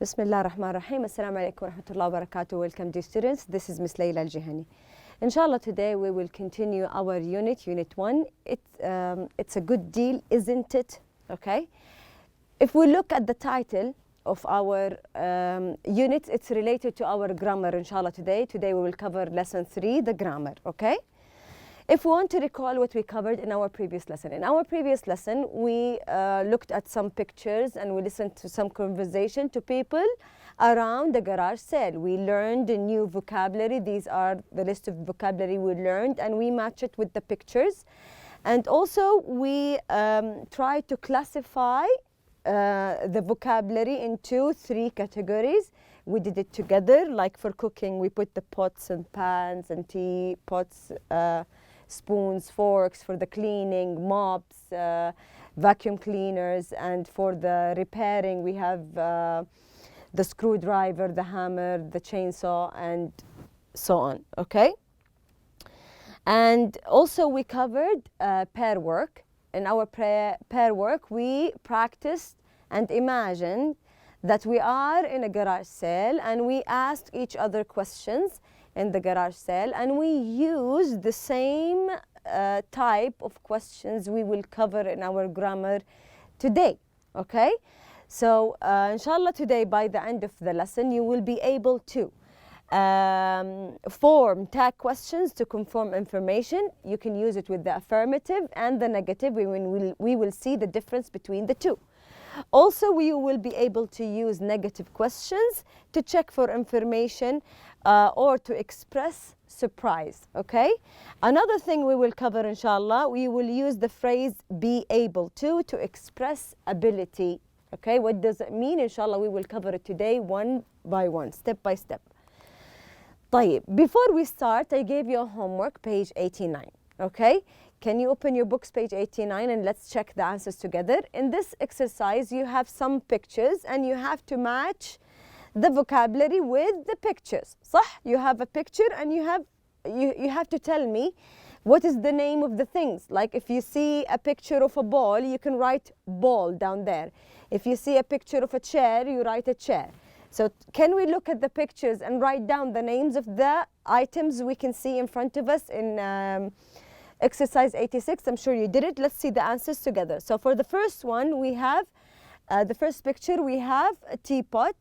Bismillah ar-Rahman ar-Rahim. Assalamu alaikum wa rahmatullahi wa barakatuh. Welcome dear students. This is Miss Layla Al-Jihani. Inshallah today we will continue our unit 1. It's a good deal, isn't it? Okay. If we look at the title of our unit, it's related to our grammar inshallah today. Today we will cover lesson 3, the grammar, okay? If we want to recall what we covered in our previous lesson. In our previous lesson, we looked at some pictures and we listened to some conversation to people around the garage sale. We learned a new vocabulary. These are the list of vocabulary we learned and we match it with the pictures. And also we tried to classify the vocabulary into 3 categories. We did it together, like for cooking, we put the pots and pans and teapots, spoons, forks. For the cleaning, mops, vacuum cleaners, and for the repairing we have the screwdriver, the hammer, the chainsaw, and so on, okay? And also we covered pair work. In our pair work we practiced and imagined that we are in a garage sale and we asked each other questions in the garage sale, and we use the same type of questions we will cover in our grammar today, okay? So inshallah today by the end of the lesson you will be able to form tag questions to confirm information. You can use it with the affirmative and the negative. We will see the difference between the two. Also, we will be able to use negative questions to check for information or to express surprise, okay? Another thing we will cover, inshallah, we will use the phrase be able to express ability, okay? What does it mean? Inshallah, we will cover it today one by one, step by step. طيب, before we start, I gave you a homework, page 89, okay? Can you open your books, page 89, and let's check the answers together. In this exercise, you have some pictures and you have to match the vocabulary with the pictures. صح? You have a picture and you have to tell me what is the name of the things. Like if you see a picture of a ball, you can write ball down there. If you see a picture of a chair, you write a chair. So can we look at the pictures and write down the names of the items we can see in front of us in exercise 86? I'm sure you did it. Let's see the answers together. So for the first one, we have the first picture, we have a teapot.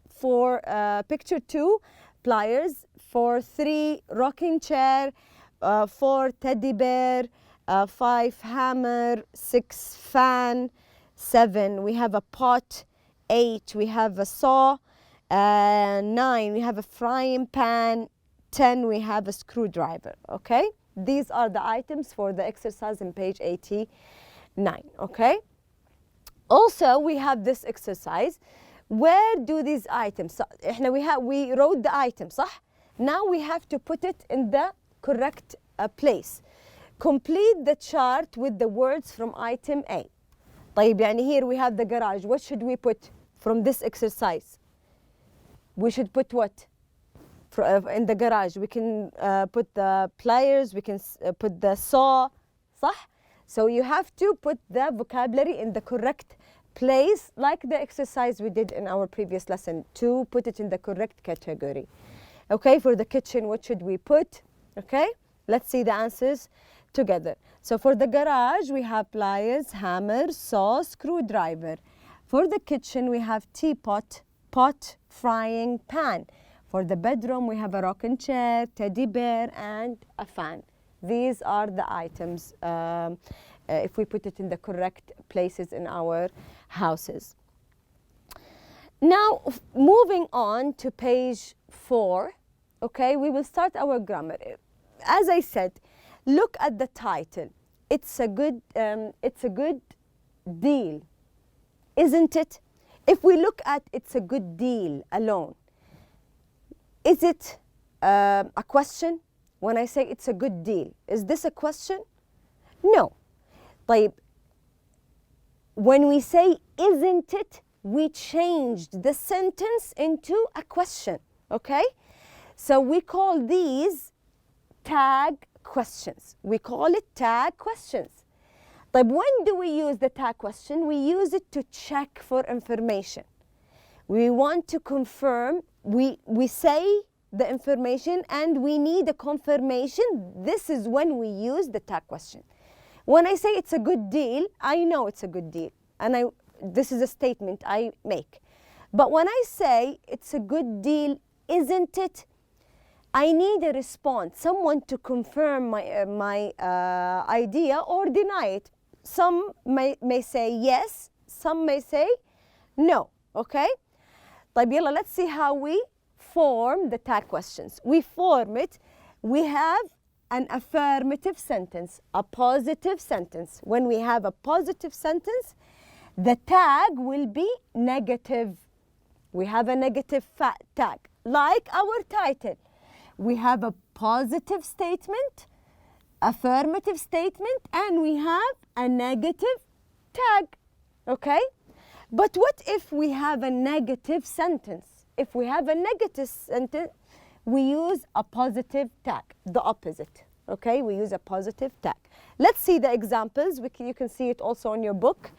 For picture 2, pliers. For 3, rocking chair. 4, teddy bear. 5, hammer. 6, fan. 7, we have a pot. 8, we have a saw. 9, we have a frying pan. 10, we have a screwdriver, okay? These are the items for the exercise in page 89, okay? Also, we have this exercise. Where do these items, so, we wrote the item, صح? Now we have to put it in the correct place. Complete the chart with the words from item A. طيب, يعني here we have the garage. What should we put from this exercise? We should put what? In the garage, we can put the pliers, we can put the saw, صح? So you have to put the vocabulary in the correct place, like the exercise we did in our previous lesson, to put it in the correct category. Okay, for the kitchen, what should we put? Okay, let's see the answers together. So for the garage, we have pliers, hammer, saw, screwdriver. For the kitchen, we have teapot, pot, frying pan. For the bedroom, we have a rocking chair, teddy bear, and a fan. These are the items if we put it in the correct places in our houses. Now, moving on to page 4, okay, we will start our grammar. As I said, look at the title. It's a good deal, isn't it? If we look at it's a good deal alone, is it a question? When I say it's a good deal, is this a question? No. طيب, when we say isn't it, we changed the sentence into a question, okay? So we call these tag questions. We call it tag questions. طيب, when do we use the tag question? We use it to check for information. We want to confirm, we say the information and we need a confirmation. This is when we use the tag question. When I say it's a good deal, I know it's a good deal. And this is a statement I make. But when I say it's a good deal, isn't it? I need a response, someone to confirm my idea or deny it. Some may say yes, some may say no, okay? طيب يلا, let's see how we form the tag questions. We form it, we have an affirmative sentence, a positive sentence. When we have a positive sentence, the tag will be negative. We have a negative tag, like our title. We have a positive statement, affirmative statement, and we have a negative tag, okay? But what if we have a negative sentence? If we have a negative sentence, we use a positive tag, the opposite, okay? We use a positive tag. Let's see the examples. You can see it also on your book.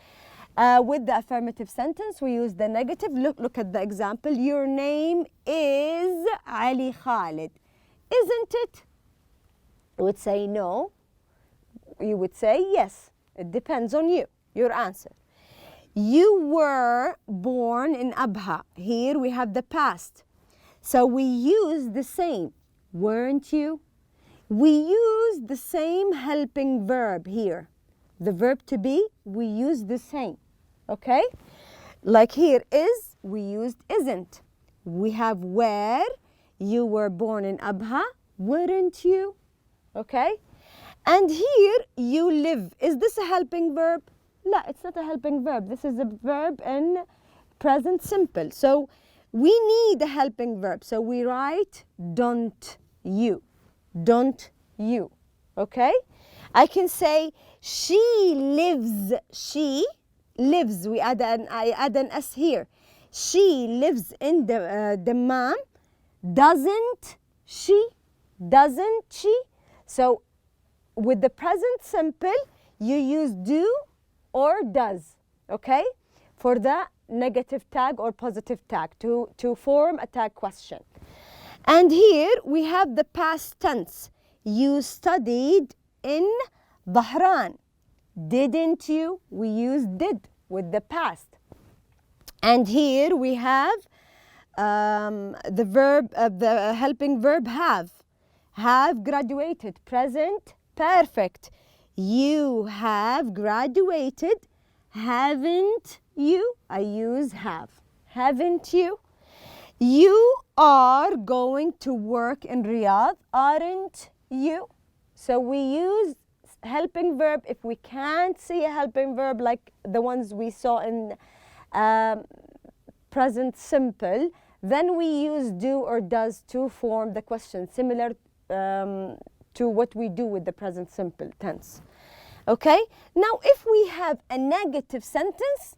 With the affirmative sentence, we use the negative. Look at the example. Your name is Ali Khalid. Isn't it? You would say no. You would say yes. It depends on you, your answer. You were born in Abha. Here we have the past. So we use the same. Weren't you? We use the same helping verb here. The verb to be, we use the same. Okay? Like here is, we used isn't. We have where. You were born in Abha, weren't you? Okay? And here, you live. Is this a helping verb? No, it's not a helping verb. This is a verb in present simple. So we need a helping verb. So we write don't you. Don't you. Okay? I can say she lives. She lives. I add an S here. She lives in the Dammam. Doesn't she? Doesn't she? So with the present simple, you use do or does, okay? For the negative tag or positive tag to form a tag question. And here we have the past tense. You studied in Bahrain. Didn't you? We use did with the past. And here we have the verb, the helping verb have. Have graduated, present perfect. You have graduated, haven't you? I use have. Haven't you? You are going to work in Riyadh, aren't you? So we use helping verb if we can't see a helping verb like the ones we saw in present simple, then we use do or does to form the question, similar to what we do with the present simple tense. Okay? Now, if we have a negative sentence,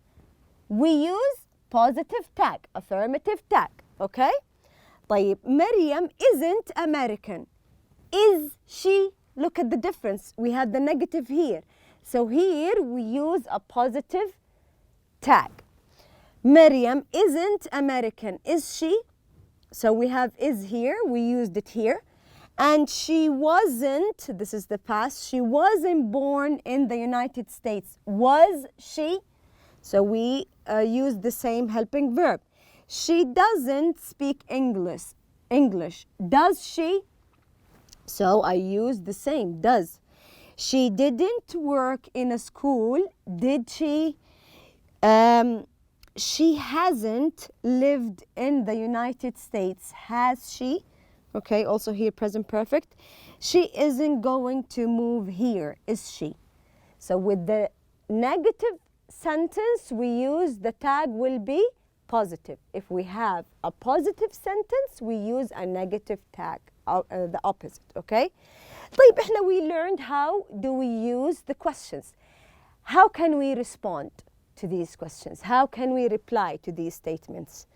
we use positive tag, affirmative tag. Okay? طيب, Maryam isn't American. Is she? Look at the difference. We have the negative here. So here we use a positive tag. Maryam isn't American. Is she? So we have is here. We used it here. And she wasn't, this is the past, she wasn't born in the United States. Was she? So we use the same helping verb. She doesn't speak English. Does she? So I use the same, does. She didn't work in a school. Did she? She hasn't lived in the United States. Has she? Okay, also here present perfect. She isn't going to move here, is she? So with the negative sentence, we use the tag will be positive. If we have a positive sentence, we use a negative tag, the opposite, okay? طيب, احنا we learned how do we use the questions. How can we respond to these questions? How can we reply to these statements?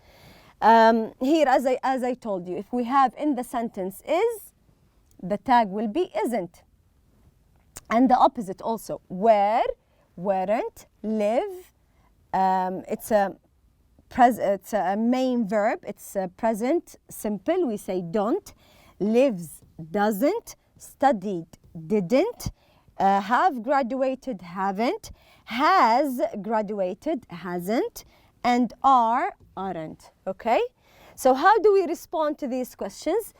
Here, as I told you, if we have in the sentence is, the tag will be isn't. And the opposite also, where, weren't, live. It's a it's a main verb. It's a present simple. We say don't. Lives, doesn't. Studied, didn't. Have graduated, haven't. Has graduated, hasn't. And are, aren't. Okay? So how do we respond to these questions?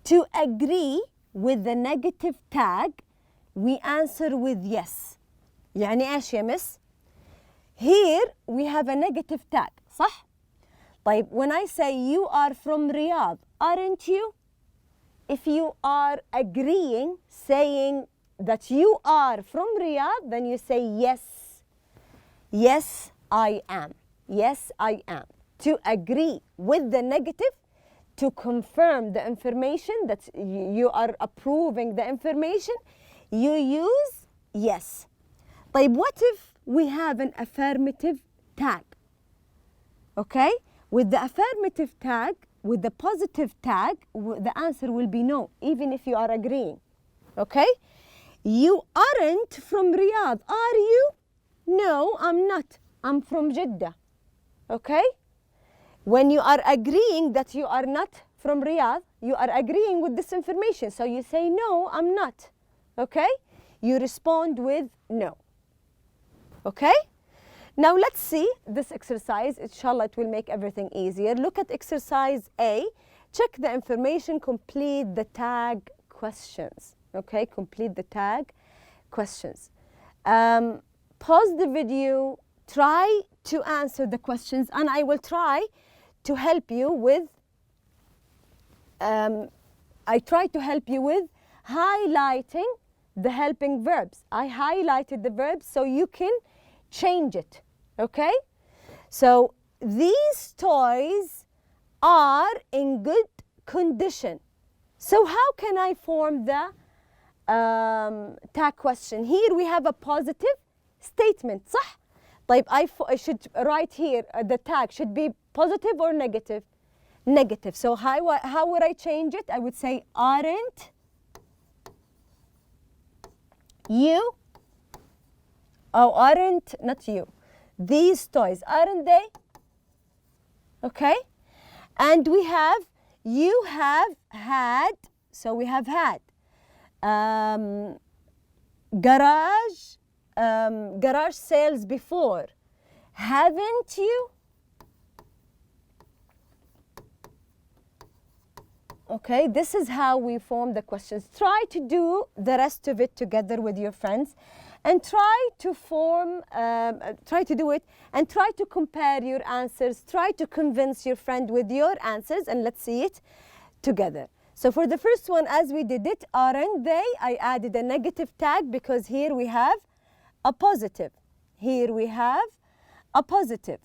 To agree with the negative tag, we answer with yes. يعني إيش يا مس؟ Here we have a negative tag, صح؟ طيب, when I say you are from Riyadh, aren't you? If you are agreeing, saying that you are from Riyadh, then you say yes. Yes, I am. Yes, I am. To agree with the negative, to confirm the information that you are approving the information, you use yes. طيب, what if we have an affirmative tag? Okay? With the affirmative tag, with the positive tag, the answer will be no, even if you are agreeing. Okay? You aren't from Riyadh, are you? No, I'm not. I'm from Jeddah. Okay? When you are agreeing that you are not from Riyadh, you are agreeing with this information. So you say, no, I'm not. Okay? You respond with no. Okay? Now let's see this exercise. Inshallah, it will make everything easier. Look at exercise A. Check the information, complete the tag questions. Okay? Complete the tag questions. Pause the video, try to answer the questions, and I will try to help you with highlighting the helping verbs. I highlighted the verbs so you can change it. Okay? So these toys are in good condition. So how can I form the tag question? Here we have a positive statement, صح؟ طيب, I should write here the tag should be positive or negative? Negative. So how would I change it? I would say, aren't you? Oh, aren't, not you. These toys, aren't they? Okay? And we have, you have had, so we have had. Garage sales before. Haven't you? Okay, this is how we form the questions. Try to do the rest of it together with your friends and try to do it and try to compare your answers. Try to convince your friend with your answers and let's see it together. So for the first one, as we did it, aren't they? I added a negative tag because here we have a positive. Here we have a positive.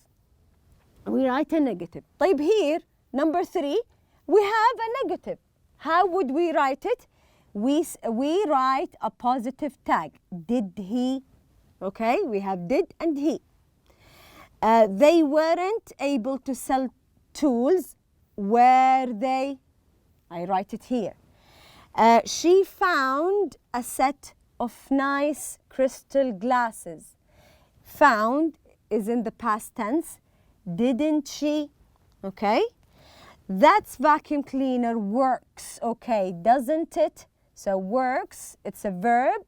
We write a negative. طيب, here, number 3, we have a negative. How would we write it? We write a positive tag. Did he? Okay, we have did and he. They weren't able to sell tools, were they? I write it here. She found a set of nice crystal glasses. Found is in the past tense. Didn't she? Okay. That's vacuum cleaner works. Okay, doesn't it? So works, it's a verb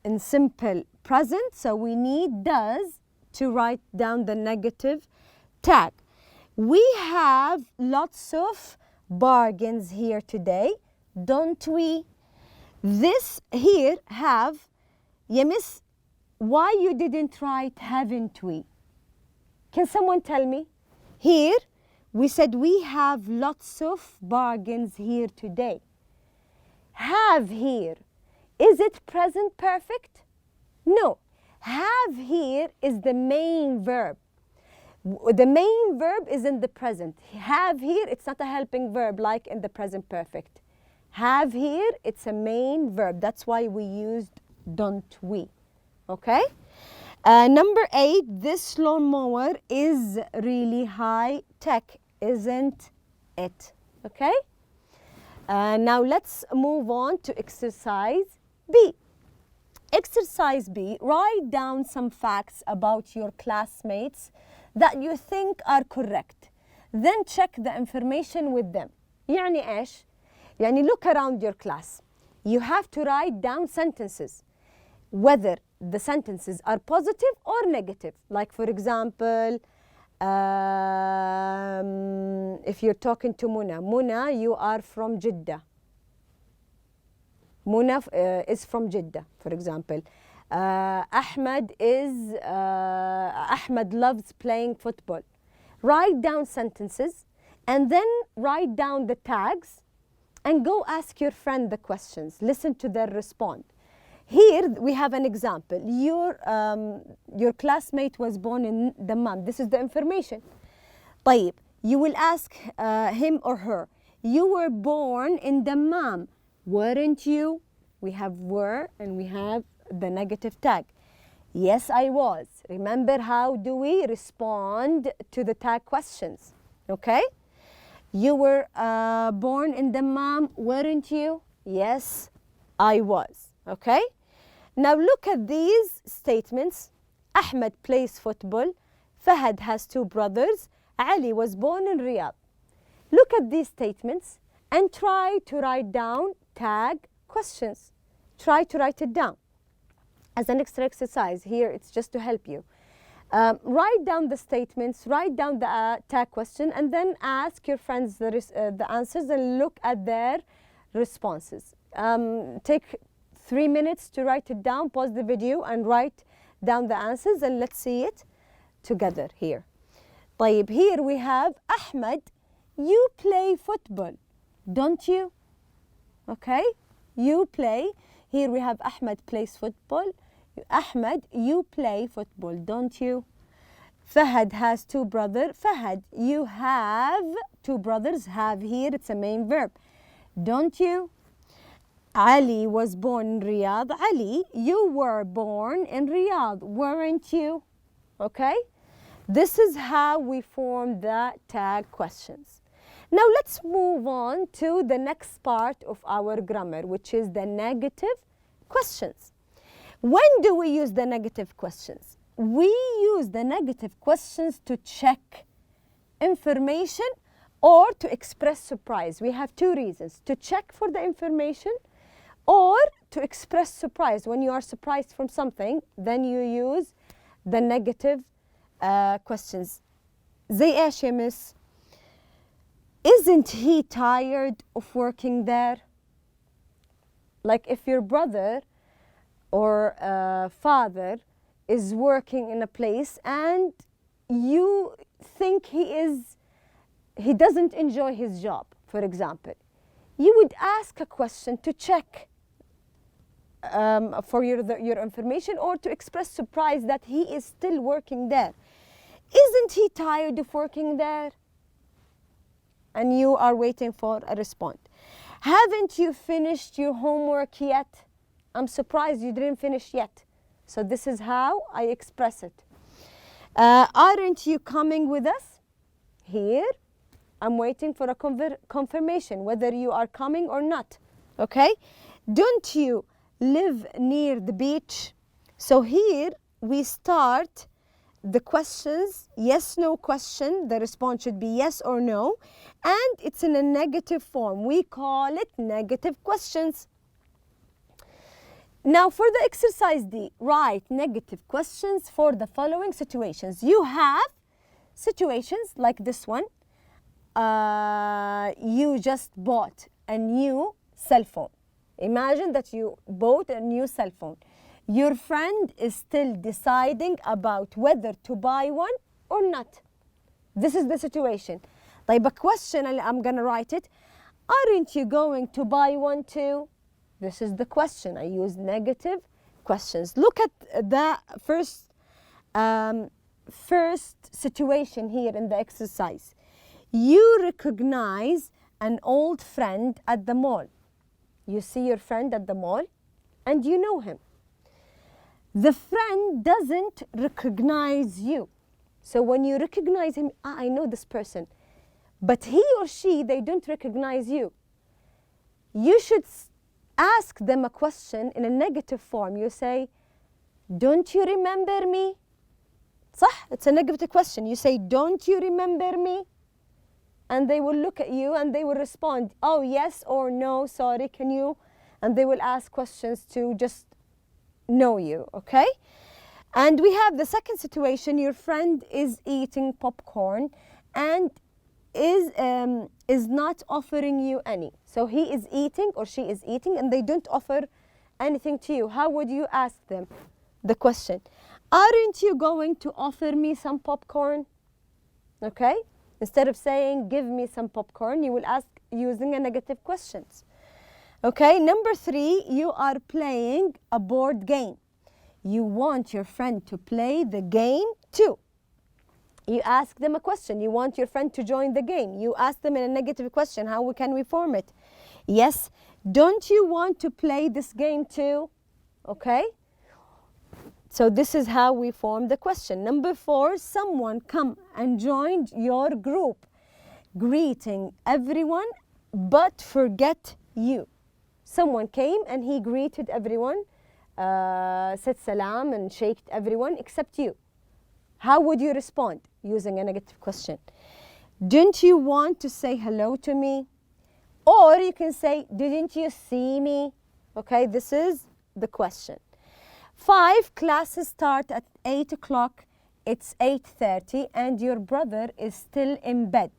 in simple present. So we need does to write down the negative tag. We have lots of bargains here today, don't we? This here have, yeah, miss, why you didn't write haven't we? Can someone tell me? Here, we said we have lots of bargains here today. Have here, is it present perfect? No. Have here is the main verb. The main verb is in the present. Have here, it's not a helping verb like in the present perfect. Have here, it's a main verb. That's why we used don't we. Okay? Number 8, this lawnmower is really high tech, isn't it? Okay? Now let's move on to exercise B. Exercise B, write down some facts about your classmates that you think are correct. Then check the information with them. يعني إيش؟ يعني look around your class. You have to write down sentences, whether the sentences are positive or negative. Like for example, if you're talking to Muna, you are from Jeddah. Muna is from Jeddah, for example. Ahmed loves playing football. Write down sentences and then write down the tags and go ask your friend the questions. Listen to their response. Here we have an example. Your classmate was born in Dammam. This is the information. طيب, you will ask him or her, you were born in Dammam, weren't you? We have were and we have the negative tag. Yes, I was. Remember, how do we respond to the tag questions? Okay? You were born in Dammam, weren't you? Yes, I was. Okay? Now look at these statements. Ahmed plays football. Fahad has 2 brothers. Ali was born in Riyadh. Look at these statements and try to write down tag questions. Try to write it down. As an extra exercise here, it's just to help you. Write down the statements, write down the tag question, and then ask your friends the answers and look at their responses. Take 3 minutes to write it down, pause the video and write down the answers, and let's see it together here. طيب, here we have Ahmed, you play football, don't you? Okay, you play. Here we have Ahmed plays football. Ahmed, you play football, don't you? Fahad has 2 brothers. Fahad, you have 2 brothers. Have here, it's a main verb. Don't you? Ali was born in Riyadh. Ali, you were born in Riyadh, weren't you? Okay? This is how we form the tag questions. Now let's move on to the next part of our grammar, which is the negative questions. When do we use the negative questions? We use the negative questions to check information or to express surprise. We have 2 reasons: to check for the information or to express surprise. When you are surprised from something, then you use the negative questions. زي إيش يا miss? Isn't he tired of working there? Like if your brother or father is working in a place and you think he doesn't enjoy his job, for example, you would ask a question to check for your information or to express surprise that he is still working there. Isn't he tired of working there? And you are waiting for a response. Haven't you finished your homework yet? I'm surprised you didn't finish yet. So this is how I express it. Aren't you coming with us? Here, I'm waiting for a confirmation whether you are coming or not. Okay? Don't you live near the beach? So here we start the questions, yes, no question. The response should be yes or no. And it's in a negative form. We call it negative questions. Now for the exercise D, write negative questions for the following situations. You have situations like this one. You just bought a new cell phone. Imagine that you bought a new cell phone. Your friend is still deciding about whether to buy one or not. This is the situation. طيب, a question, I'm going to write it. Aren't you going to buy one too? This is the question. I use negative questions. Look at the first situation here in the exercise. You recognize an old friend at the mall. You see your friend at the mall and you know him. The friend doesn't recognize you. So when you recognize him, I know this person. But he or she, they don't recognize you. You should ask them a question in a negative form. You say, don't you remember me? صح? It's a negative question. You say, don't you remember me? And they will look at you and they will respond, oh, yes or no, sorry, can you? And they will ask questions to just know you, okay? And we have the second situation. Your friend is eating popcorn and is not offering you any. So he is eating or she is eating and they don't offer anything to you. How would you ask them the question? Aren't you going to offer me some popcorn? Okay? Instead of saying, give me some popcorn, you will ask using a negative questions. Okay, number 3, you are playing a board game. You want your friend to play the game too. You ask them a question. You want your friend to join the game. You ask them in a negative question. How can we form it? Yes, don't you want to play this game too? Okay? So this is how we form the question. Number 4, someone come and joined your group, greeting everyone but forget you. Someone came and he greeted everyone, said salam and shaked everyone except you. How would you respond? Using a negative question. Didn't you want to say hello to me? Or you can say, didn't you see me? Okay, this is the question. 5, classes start at 8 o'clock. It's 8:30 and your brother is still in bed.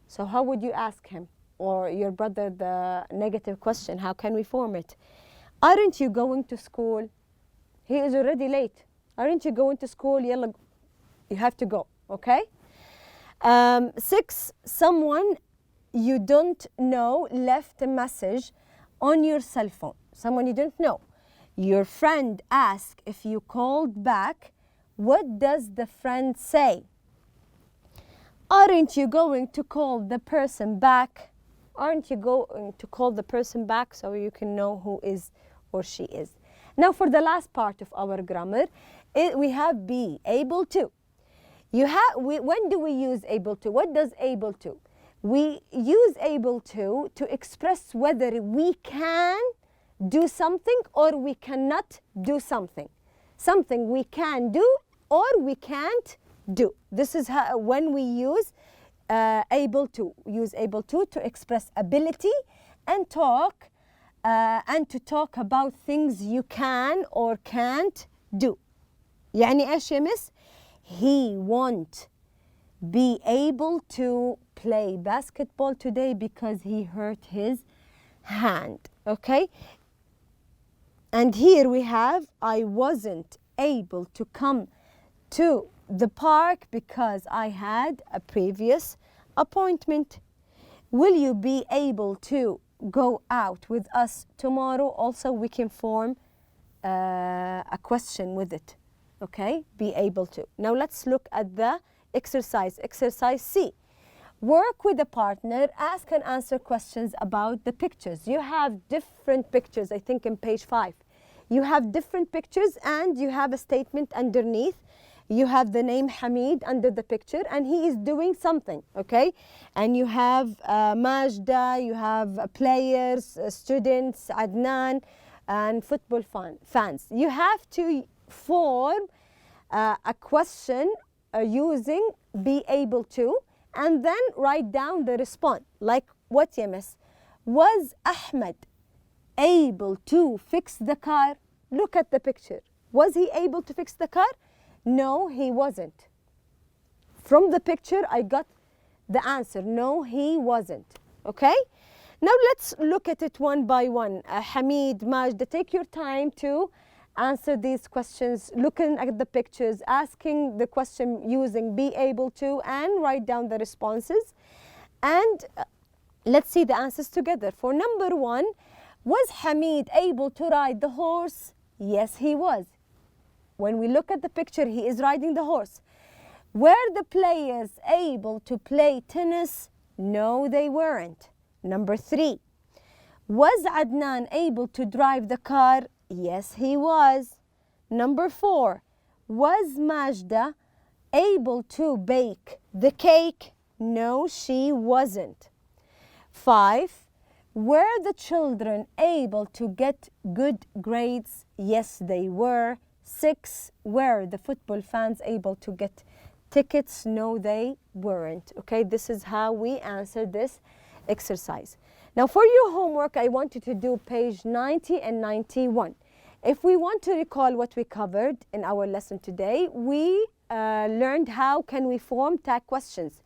So how would you ask him? Or your brother the negative question. How can we form it? Aren't you going to school? He is already late. Aren't you going to school? Yalla, you have to go. Okay? 6, someone you don't know left a message on your cell phone. Someone you don't know. Your friend asks if you called back. What does the friend say? Aren't you going to call the person back? Aren't you going to call the person back so you can know who is or she is? Now for the last part of our grammar, we have be able to. When do we use able to? What does able to? We use able to express whether we can do something or we cannot do something. Something we can do or we can't do. This is how, when we use able to. Use able to express ability and talk and to talk about things you can or can't do. يعني ايش يا مس؟ He won't be able to play basketball today because he hurt his hand. Okay? And here we have, I wasn't able to come to the park because I had a previous appointment. Will you be able to go out with us tomorrow? Also, we can form a question with it. Okay? Be able to. Now let's look at the exercise. Exercise C. Work with a partner, ask and answer questions about the pictures. You have different pictures, I think in page 5. You have different pictures and you have a statement underneath. You have the name Hamid under the picture and he is doing something, okay? And you have Majda, you have players, students, Adnan, and football fans. You have to form a question using be able to and then write down the response. Like what, ya miss? Was Ahmed able to fix the car? Look at the picture. Was he able to fix the car? No, he wasn't. From the picture, I got the answer. No, he wasn't. Okay? Now let's look at it one by one. Hamid, Majda, take your time to answer these questions, looking at the pictures, asking the question using be able to, and write down the responses. And let's see the answers together. For number 1, was Hamid able to ride the horse? Yes, he was. When we look at the picture, he is riding the horse. Were the players able to play tennis? No, they weren't. Number 3, was Adnan able to drive the car? Yes, he was. Number 4, was Majda able to bake the cake? No, she wasn't. 5, were the children able to get good grades? Yes, they were. 6, were the football fans able to get tickets? No, they weren't. Okay, this is how we answer this exercise. Now for your homework, I want you to do page 90 and 91. If we want to recall what we covered in our lesson today, we learned how can we form tag questions.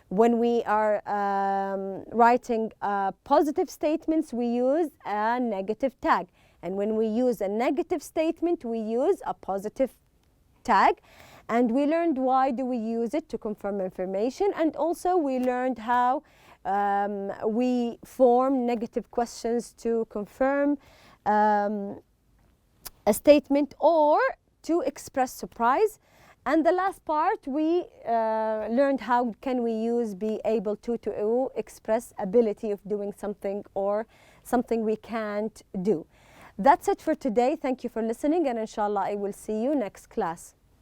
When we are writing positive statements, we use a negative tag. And when we use a negative statement, we use a positive tag. And we learned why do we use it to confirm information. And also we learned how we form negative questions to confirm a statement or to express surprise. And the last part, we learned how can we use be able to express ability of doing something or something we can't do. That's it for today. Thank you for listening, and inshallah I will see you next class.